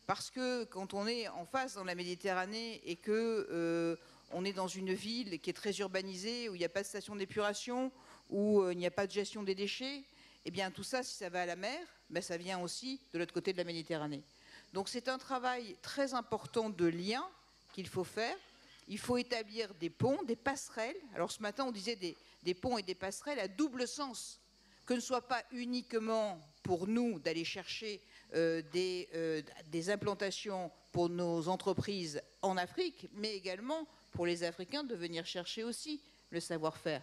F: Parce que quand on est en face dans la Méditerranée et qu'on est dans une ville qui est très urbanisée, où il n'y a pas de station d'épuration, où il n'y a pas de gestion des déchets, eh bien tout ça, si ça va à la mer, ben, ça vient aussi de l'autre côté de la Méditerranée. Donc c'est un travail très important de lien qu'il faut faire. Il faut établir des ponts, des passerelles. Alors ce matin, on disait des ponts et des passerelles à double sens. Que ne soit pas uniquement pour nous d'aller chercher des implantations pour nos entreprises en Afrique, mais également pour les Africains de venir chercher aussi le savoir-faire.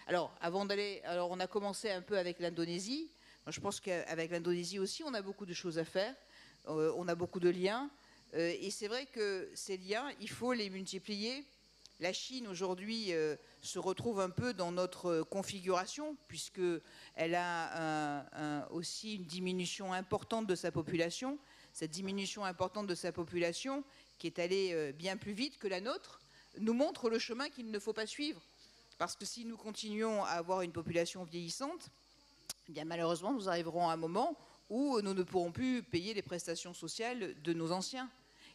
F: Alors, on a commencé un peu avec l'Indonésie. Je pense qu'avec l'Indonésie aussi, on a beaucoup de choses à faire. On a beaucoup de liens. Et c'est vrai que ces liens, il faut les multiplier. La Chine, aujourd'hui, se retrouve un peu dans notre configuration, puisqu'elle a aussi une diminution importante de sa population. Cette diminution importante de sa population, qui est allée bien plus vite que la nôtre, nous montre le chemin qu'il ne faut pas suivre. Parce que si nous continuons à avoir une population vieillissante, eh bien malheureusement, nous arriverons à un moment où nous ne pourrons plus payer les prestations sociales de nos anciens.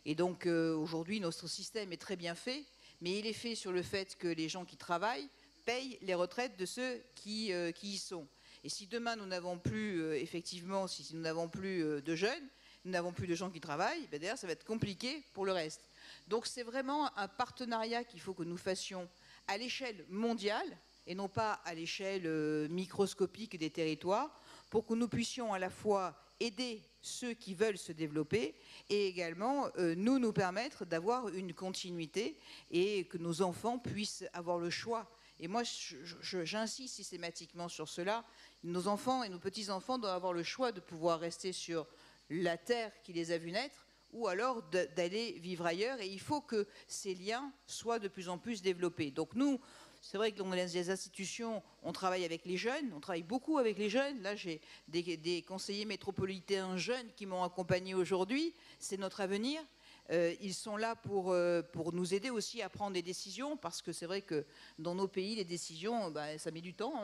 F: Et donc aujourd'hui, notre système est très bien fait, mais il est fait sur le fait que les gens qui travaillent payent les retraites de ceux qui y sont. Et si demain nous n'avons plus, effectivement, si nous n'avons plus de jeunes, nous n'avons plus de gens qui travaillent, ben d'ailleurs ça va être compliqué pour le reste. Donc c'est vraiment un partenariat qu'il faut que nous fassions à l'échelle mondiale, et non pas à l'échelle microscopique des territoires, pour que nous puissions à la fois aider ceux qui veulent se développer et également nous permettre d'avoir une continuité et que nos enfants puissent avoir le choix. Et moi, j'insiste systématiquement sur cela. Nos enfants et nos petits-enfants doivent avoir le choix de pouvoir rester sur la terre qui les a vus naître ou alors d'aller vivre ailleurs. Et il faut que ces liens soient de plus en plus développés. Donc nous, c'est vrai que dans les institutions, on travaille avec les jeunes, on travaille beaucoup avec les jeunes. Là, j'ai des conseillers métropolitains jeunes qui m'ont accompagné aujourd'hui. C'est notre avenir. Ils sont là pour nous aider aussi à prendre des décisions, parce que c'est vrai que dans nos pays, les décisions, ça met du temps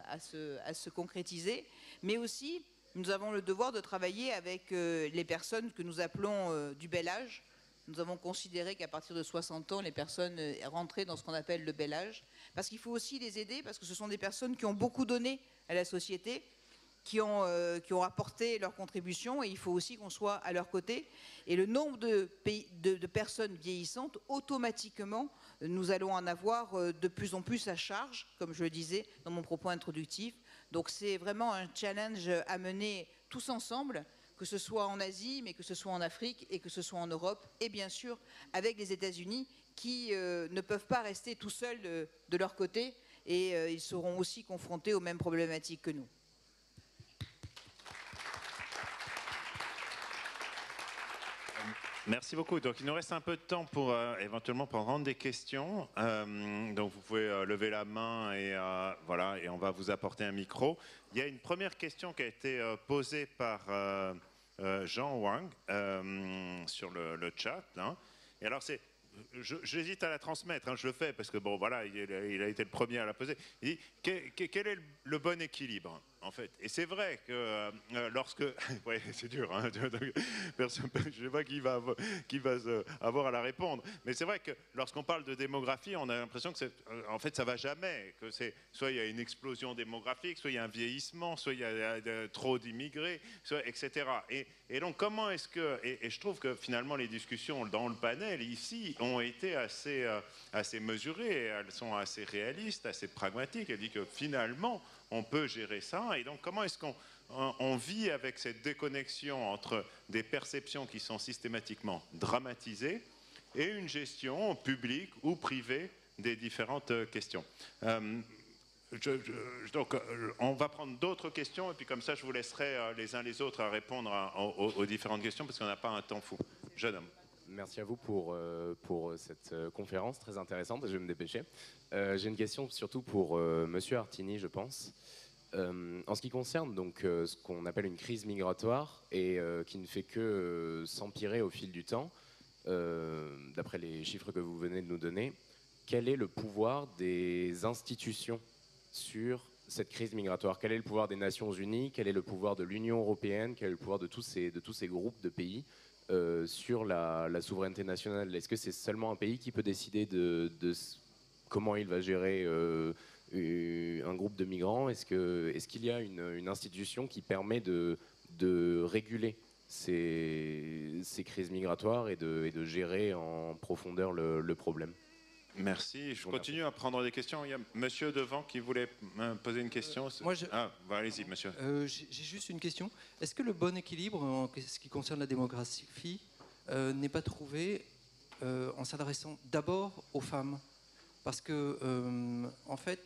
F: à se concrétiser. Mais aussi, nous avons le devoir de travailler avec les personnes que nous appelons du bel âge. Nous avons considéré qu'à partir de 60 ans, les personnes rentraient dans ce qu'on appelle le bel âge. Parce qu'il faut aussi les aider, parce que ce sont des personnes qui ont beaucoup donné à la société, qui ont apporté leur contribution, et il faut aussi qu'on soit à leur côté. Et le nombre de personnes vieillissantes, automatiquement, nous allons en avoir de plus en plus à charge, comme je le disais dans mon propos introductif. Donc c'est vraiment un challenge à mener tous ensemble, que ce soit en Asie, mais que ce soit en Afrique et que ce soit en Europe, et bien sûr avec les États-Unis qui ne peuvent pas rester tout seuls de leur côté, et ils seront aussi confrontés aux mêmes problématiques que nous.
A: Merci beaucoup. Donc, il nous reste un peu de temps pour éventuellement pour rendre des questions. Donc, vous pouvez lever la main et voilà, et on va vous apporter un micro. Il y a une première question qui a été posée par Jean Wang sur le chat. Hein. Et alors, j'hésite à la transmettre. Hein, je le fais parce que bon, voilà, il a été le premier à la poser. Il dit quel est le bon équilibre? En fait. Et c'est vrai que lorsque... ouais, c'est dur, hein, personne, je ne sais pas qui va avoir à la répondre, mais c'est vrai que lorsqu'on parle de démographie, on a l'impression que en fait, ça ne va jamais. Que soit il y a une explosion démographique, soit il y a un vieillissement, soit il y a trop d'immigrés, etc. Et donc, comment est-ce que... Et je trouve que finalement, les discussions dans le panel, ici, ont été assez mesurées, elles sont assez réalistes, assez pragmatiques. Elle dit que finalement, on peut gérer ça. Et donc, comment est-ce qu'on vit avec cette déconnexion entre des perceptions qui sont systématiquement dramatisées et une gestion publique ou privée des différentes questions? Donc, on va prendre d'autres questions et puis comme ça, je vous laisserai les uns les autres à répondre aux différentes questions parce qu'on n'a pas un temps fou. Jeune homme.
G: Merci à vous pour cette conférence très intéressante. Je vais me dépêcher. J'ai une question surtout pour Monsieur Artini, je pense. En ce qui concerne donc ce qu'on appelle une crise migratoire et qui ne fait que s'empirer au fil du temps, d'après les chiffres que vous venez de nous donner, quel est le pouvoir des institutions sur cette crise migratoire? Quel est le pouvoir des Nations Unies? Quel est le pouvoir de l'Union européenne? Quel est le pouvoir de tous ces groupes de pays sur la souveraineté nationale? Est-ce que c'est seulement un pays qui peut décider de comment il va gérer un groupe de migrants? Est-ce qu'il y a une institution qui permet de réguler ces crises migratoires et de gérer en profondeur le problème?
A: Merci. Je continue à prendre des questions. Il y a monsieur devant qui voulait poser une question.
H: Moi,
A: allez-y, monsieur.
H: J'ai juste une question. Est-ce que le bon équilibre en ce qui concerne la démographie n'est pas trouvé en s'adressant d'abord aux femmes? Parce que, en fait,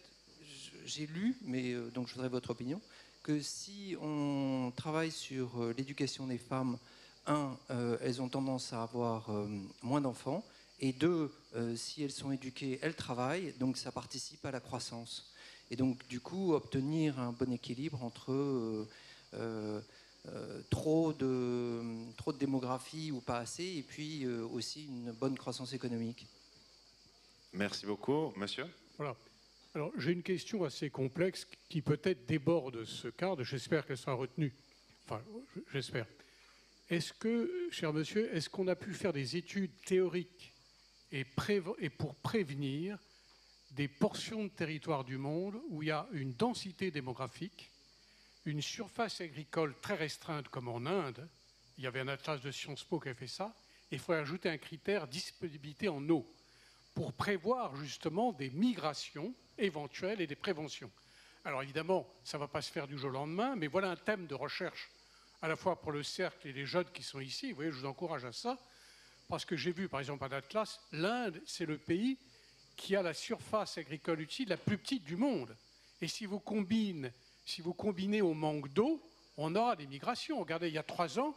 H: j'ai lu, mais donc je voudrais votre opinion, que si on travaille sur l'éducation des femmes, elles ont tendance à avoir moins d'enfants, et deux, si elles sont éduquées, elles travaillent, donc ça participe à la croissance. Et donc, du coup, obtenir un bon équilibre entre trop de démographie ou pas assez, et puis aussi une bonne croissance économique.
A: Merci beaucoup. Monsieur?
I: Voilà. Alors, j'ai une question assez complexe qui peut-être déborde ce cadre. J'espère qu'elle sera retenue. Enfin, j'espère. Est-ce que, cher monsieur, est-ce qu'on a pu faire des études théoriques et pour prévenir des portions de territoire du monde où il y a une densité démographique, une surface agricole très restreinte comme en Inde? Il y avait un atlas de Sciences Po qui a fait ça. Et il faut ajouter un critère disponibilité en eau pour prévoir justement des migrations éventuelles et des préventions. Alors évidemment, ça ne va pas se faire du jour au lendemain, mais voilà un thème de recherche à la fois pour le cercle et les jeunes qui sont ici. Vous voyez, je vous encourage à ça, parce que j'ai vu, par exemple, à l'Atlas, l'Inde, c'est le pays qui a la surface agricole utile la plus petite du monde. Et si vous combinez au manque d'eau, on aura des migrations. Regardez, il y a 3 ans,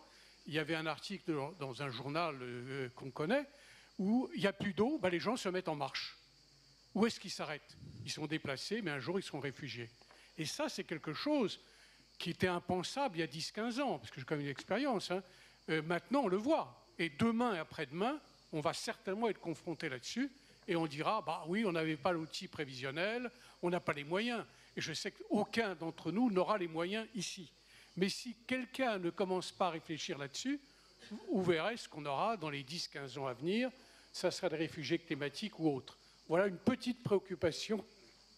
I: il y avait un article dans un journal qu'on connaît, où il n'y a plus d'eau, ben les gens se mettent en marche. Où est-ce qu'ils s'arrêtent? Ils sont déplacés, mais un jour, ils seront réfugiés. Et ça, c'est quelque chose qui était impensable il y a 10-15 ans, parce que j'ai quand même une expérience. Hein. Maintenant, on le voit. Et demain et après-demain, on va certainement être confronté là-dessus, et on dira, bah oui, on n'avait pas l'outil prévisionnel, on n'a pas les moyens. Et je sais qu'aucun d'entre nous n'aura les moyens ici. Mais si quelqu'un ne commence pas à réfléchir là-dessus, vous verrez ce qu'on aura dans les 10-15 ans à venir. Ça sera des réfugiés climatiques ou autres. Voilà une petite préoccupation.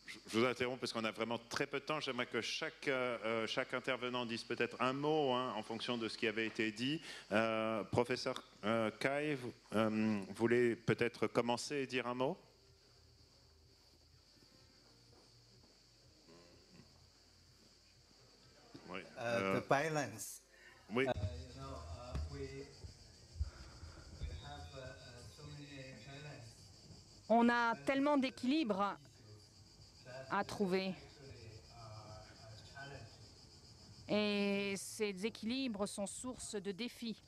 A: Je vous interromps parce qu'on a vraiment très peu de temps. J'aimerais que chaque intervenant dise peut-être un mot en fonction de ce qui avait été dit. Professeur Kai, vous voulez peut-être commencer et dire un mot? Oui.
B: The violence.
A: Oui.
B: You know, we have so many challenges.
J: On a tellement d'équilibres à trouver. Et ces équilibres sont source de défis.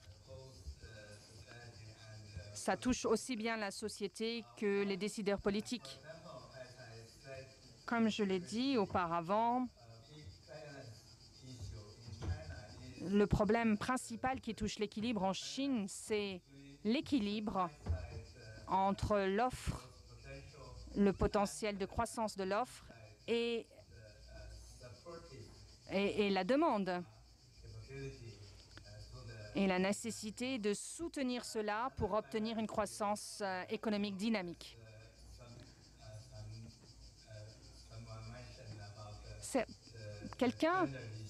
J: Ça touche aussi bien la société que les décideurs politiques. Comme je l'ai dit auparavant, le problème principal qui touche l'équilibre en Chine, c'est l'équilibre entre l'offre, le potentiel de croissance de l'offre et la demande. Et la nécessité de soutenir cela pour obtenir une croissance économique dynamique. Quelqu'un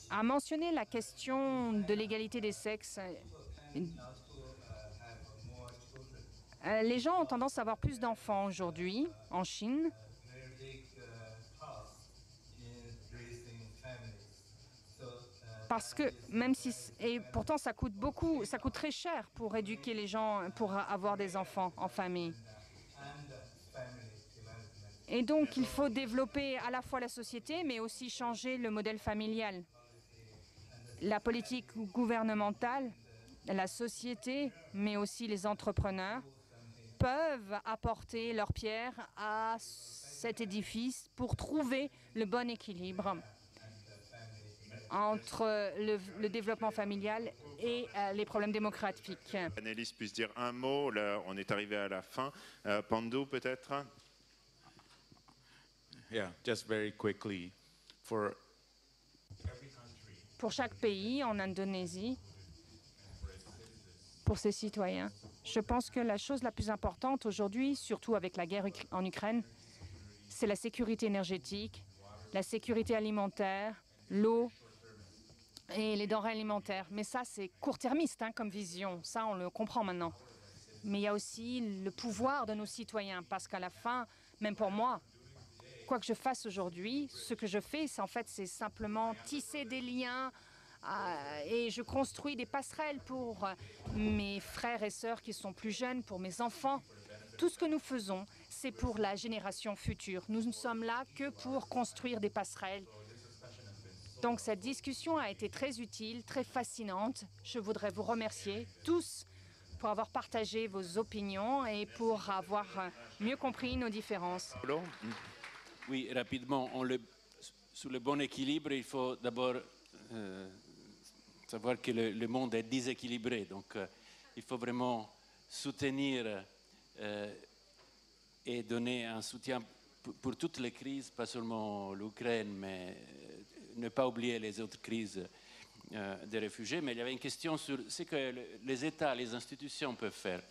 J: a mentionné la question de l'égalité des sexes. Les gens ont tendance à avoir plus d'enfants aujourd'hui en Chine. Parce que même si et pourtant ça coûte beaucoup, ça coûte très cher pour éduquer les gens, pour avoir des enfants en famille. Et donc il faut développer à la fois la société, mais aussi changer le modèle familial. La politique gouvernementale, la société, mais aussi les entrepreneurs peuvent apporter leur pierre à cet édifice pour trouver le bon équilibre entre le développement familial et les problèmes démographiques.
A: Les panélistes puissent dire un mot, là on est arrivé à la fin. Pandou peut-être?
D: Yeah, just very quickly.
J: Pour chaque pays en Indonésie, pour ses citoyens, je pense que la chose la plus importante aujourd'hui, surtout avec la guerre en Ukraine, c'est la sécurité énergétique, la sécurité alimentaire, l'eau et les denrées alimentaires. Mais ça, c'est court-termiste comme vision. Ça, on le comprend maintenant. Mais il y a aussi le pouvoir de nos citoyens, parce qu'à la fin, même pour moi, quoi que je fasse aujourd'hui, ce que je fais, c'est simplement tisser des liens et je construis des passerelles pour mes frères et sœurs qui sont plus jeunes, pour mes enfants. Tout ce que nous faisons, c'est pour la génération future. Nous ne sommes là que pour construire des passerelles. Donc cette discussion a été très utile, très fascinante. Je voudrais vous remercier tous pour avoir partagé vos opinions et pour avoir mieux compris nos différences.
E: Oui, rapidement, sur le bon équilibre, il faut d'abord savoir que le monde est déséquilibré. Donc, il faut vraiment soutenir et donner un soutien pour toutes les crises, pas seulement l'Ukraine, mais ne pas oublier les autres crises des réfugiés. Mais il y avait une question sur ce que les États, les institutions peuvent faire.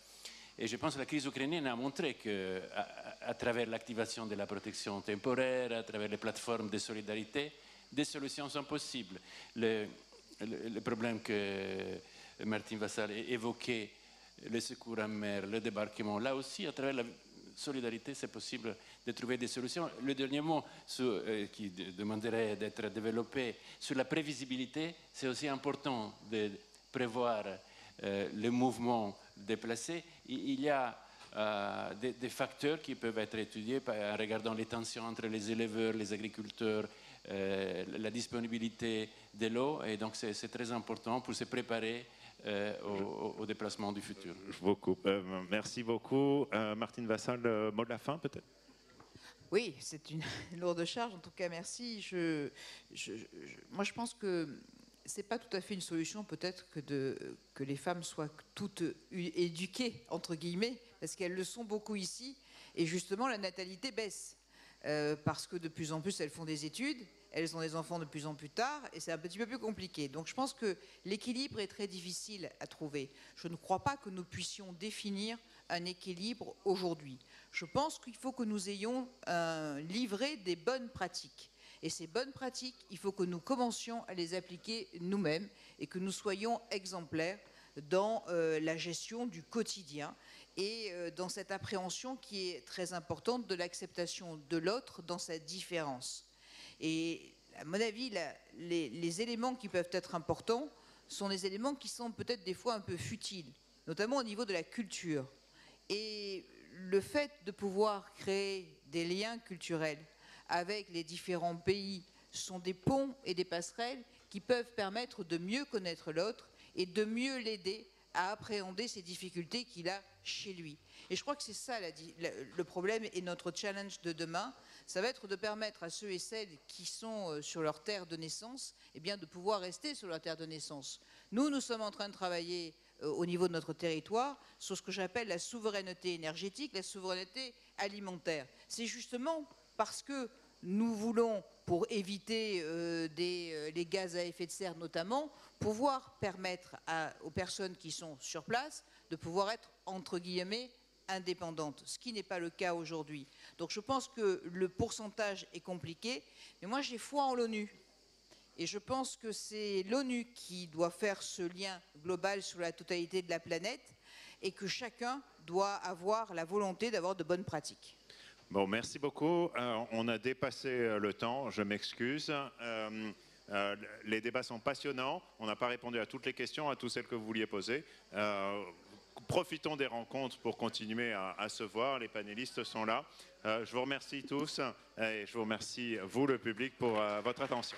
E: Et je pense que la crise ukrainienne a montré qu'à travers l'activation de la protection temporaire, à travers les plateformes de solidarité, des solutions sont possibles. Le problème que Martin Vassal évoquait, le secours en mer, le débarquement, là aussi, à travers solidarité, c'est possible de trouver des solutions. Le dernier mot qui demanderait d'être développé sur la prévisibilité, c'est aussi important de prévoir les mouvements déplacés. Il y a des facteurs qui peuvent être étudiés en regardant les tensions entre les éleveurs, les agriculteurs, la disponibilité de l'eau, et donc c'est très important pour se préparer au déplacement du futur.
A: Merci beaucoup. Martine Vassal, le mot de la fin peut-être?
F: Oui, c'est une lourde charge, en tout cas merci. Moi je pense que c'est pas tout à fait une solution peut-être que les femmes soient toutes éduquées, entre guillemets, parce qu'elles le sont beaucoup ici, et justement la natalité baisse, parce que de plus en plus elles font des études, elles ont des enfants de plus en plus tard, et c'est un petit peu plus compliqué. Donc je pense que l'équilibre est très difficile à trouver. Je ne crois pas que nous puissions définir un équilibre aujourd'hui. Je pense qu'il faut que nous ayons livré des bonnes pratiques. Et ces bonnes pratiques, il faut que nous commencions à les appliquer nous-mêmes et que nous soyons exemplaires dans la gestion du quotidien et dans cette appréhension qui est très importante de l'acceptation de l'autre dans sa différence. Et à mon avis, les éléments qui peuvent être importants sont des éléments qui sont peut-être des fois un peu futiles, notamment au niveau de la culture. Et le fait de pouvoir créer des liens culturels avec les différents pays sont des ponts et des passerelles qui peuvent permettre de mieux connaître l'autre et de mieux l'aider à appréhender ces difficultés qu'il a chez lui. Et je crois que c'est ça le problème et notre challenge de demain, ça va être de permettre à ceux et celles qui sont sur leur terre de naissance, eh bien de pouvoir rester sur leur terre de naissance. Nous sommes en train de travailler au niveau de notre territoire sur ce que j'appelle la souveraineté énergétique, la souveraineté alimentaire. C'est justement parce que nous voulons, pour éviter les gaz à effet de serre notamment, pouvoir permettre aux personnes qui sont sur place de pouvoir être, entre guillemets, indépendantes, ce qui n'est pas le cas aujourd'hui. Donc je pense que le pourcentage est compliqué, mais moi j'ai foi en l'ONU. Et je pense que c'est l'ONU qui doit faire ce lien global sur la totalité de la planète et que chacun doit avoir la volonté d'avoir de bonnes pratiques.
A: Bon, merci beaucoup. On a dépassé le temps, je m'excuse. Les débats sont passionnants. On n'a pas répondu à toutes les questions, à toutes celles que vous vouliez poser. Profitons des rencontres pour continuer à se voir. Les panélistes sont là. Je vous remercie tous et je vous remercie, vous le public, pour votre attention.